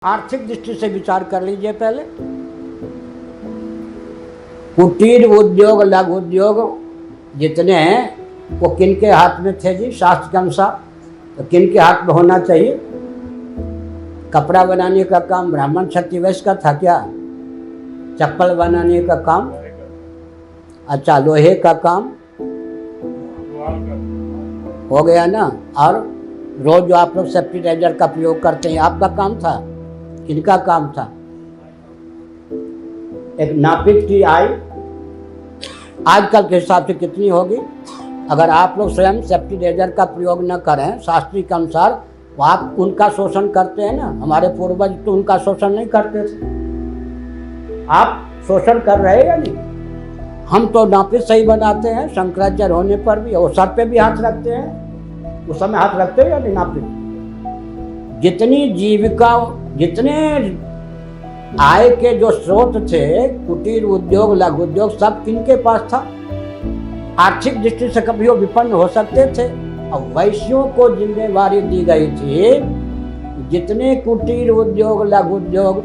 आर्थिक दृष्टि से विचार कर लीजिए पहले। कुटीर उद्योग, लघु उद्योग जितने हैं वो किन के हाथ में थे जी? शास्त्र के अनुसार तो किन के हाथ में होना चाहिए? कपड़ा बनाने का काम ब्राह्मण क्षत्रिय वैश्य का था क्या? चप्पल बनाने का काम, अच्छा लोहे का काम हो गया ना। और रोज जो आप लोग सेफ्टिलाइजर का प्रयोग करते हैं आपका काम था, किनका काम था? एक नापित की आय आजकल के हिसाब से कितनी होगी? अगर आप लोग स्वयं सेफ्टिलाइजर का प्रयोग न करें शास्त्री के अनुसार तो आप उनका शोषण करते हैं ना। हमारे पूर्वज तो उनका शोषण नहीं करते थे, आप शोषण कर रहे हैं या नहीं? हम तो नापित सही बनाते हैं, शंकराचार्य होने पर भी वो सर पे भी हाथ रखते हैं, उस समय हाथ रखते हैं या नहीं? नापित जितनी जीविका, जितने आय के जो स्रोत थे, कुटीर उद्योग लघु उद्योग सब किनके पास था? आर्थिक दृष्टि से कभी वो विपन्न हो सकते थे। अब वैश्यों को जिम्मेवारी दी गई थी जितने कुटीर उद्योग लघु उद्योग,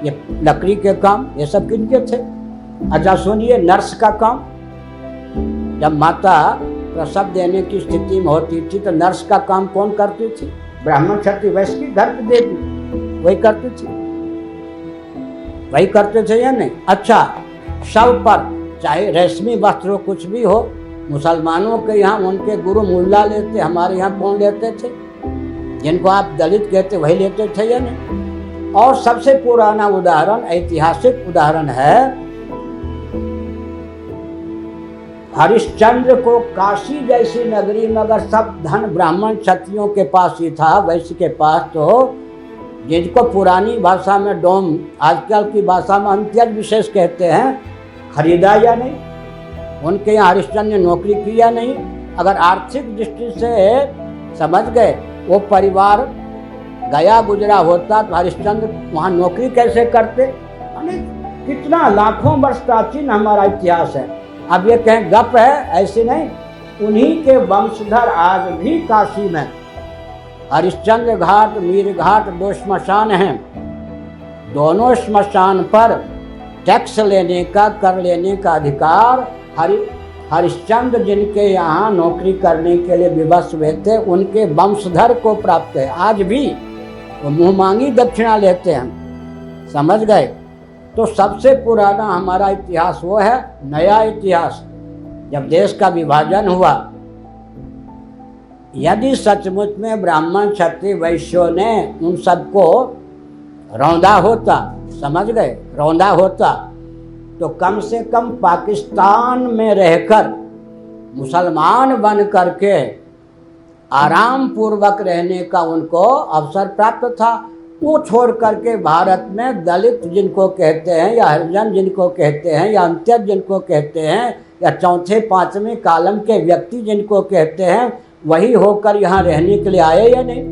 ये लकड़ी के काम, ये सब किनके थे? अच्छा सुनिए, नर्स का काम, जब माता प्रसव देने की स्थिति में होती थी तो नर्स का काम कौन करती थी? ब्राह्मण क्षत्रिय वैश्य की घर की देवी वही करती थी, वही करते थे या नहीं? अच्छा, शव पर चाहे रेशमी वस्त्र हो, कुछ भी हो, मुसलमानों के यहाँ उनके गुरु मुल्ला लेते, हमारे यहाँ कौन लेते थे? जिनको आप दलित कहते वही लेते थे या नहीं? और सबसे पुराना उदाहरण, ऐतिहासिक उदाहरण है, हरिश्चंद्र को काशी जैसी नगरी में अगर सब धन ब्राह्मण क्षत्रियों के पास ही था, वैश्य के पास, तो जिनको पुरानी भाषा में डोम, आजकल की भाषा में अंत्यज विशेष कहते हैं, खरीदा या नहीं? उनके यहाँ हरिश्चंद्र ने नौकरी की या नहीं? अगर आर्थिक दृष्टि से समझ गए वो परिवार गया गुजरा होता तो हरिश्चंद्र वहाँ नौकरी कैसे करते? कितना लाखों वर्ष प्राचीन हमारा इतिहास है। अब ये कहें गप है, ऐसे नहीं। उन्हीं के वंशधर आज भी काशी में हरिश्चंद्र घाट, मीर घाट दो श्मशान हैं। दोनों श्मशान पर टैक्स लेने का, कर लेने का अधिकार हरिश्चंद्र जिनके यहाँ नौकरी करने के लिए विवश हुए थे उनके वंशधर को प्राप्त है। आज भी वो मुँह मांगी दक्षिणा लेते हैं, समझ गए? तो सबसे पुराना हमारा इतिहास वो है। नया इतिहास जब देश का विभाजन हुआ, यदि सचमुच में ब्राह्मण क्षत्रिय वैश्यों ने उन सबको रौंदा होता, समझ गए, रौंदा होता, तो कम से कम पाकिस्तान में रहकर मुसलमान बन करके आराम पूर्वक रहने का उनको अवसर प्राप्त था। वो छोड़ करके भारत में दलित जिनको कहते हैं, या हरिजन जिनको कहते हैं, या अंत्यज जिनको कहते हैं, या चौथे पांचवें कालम के व्यक्ति जिनको कहते हैं, वही होकर यहाँ रहने के लिए आए या नहीं?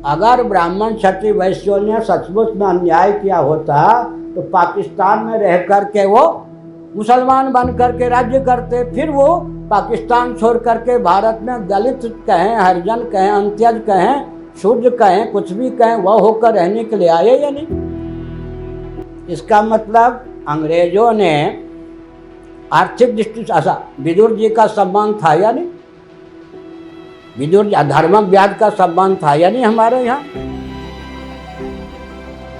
अगर ब्राह्मण क्षत्रिय वैश्यों ने सचमुच में अन्याय किया होता तो पाकिस्तान में रह करके वो मुसलमान बन करके राज्य करते, फिर वो पाकिस्तान छोड़ करके भारत में दलित कहें, हरिजन कहें, अंत्यज कहें, शूद्र कहें, कुछ भी कहें, वह होकर रहने के लिए आए या नहीं? इसका मतलब अंग्रेजों ने आर्थिक दृष्टि से, ऐसा विदुर जी का सम्मान था या नहीं? विदुर धर्म व्याध का सम्मान था या नहीं हमारे यहाँ?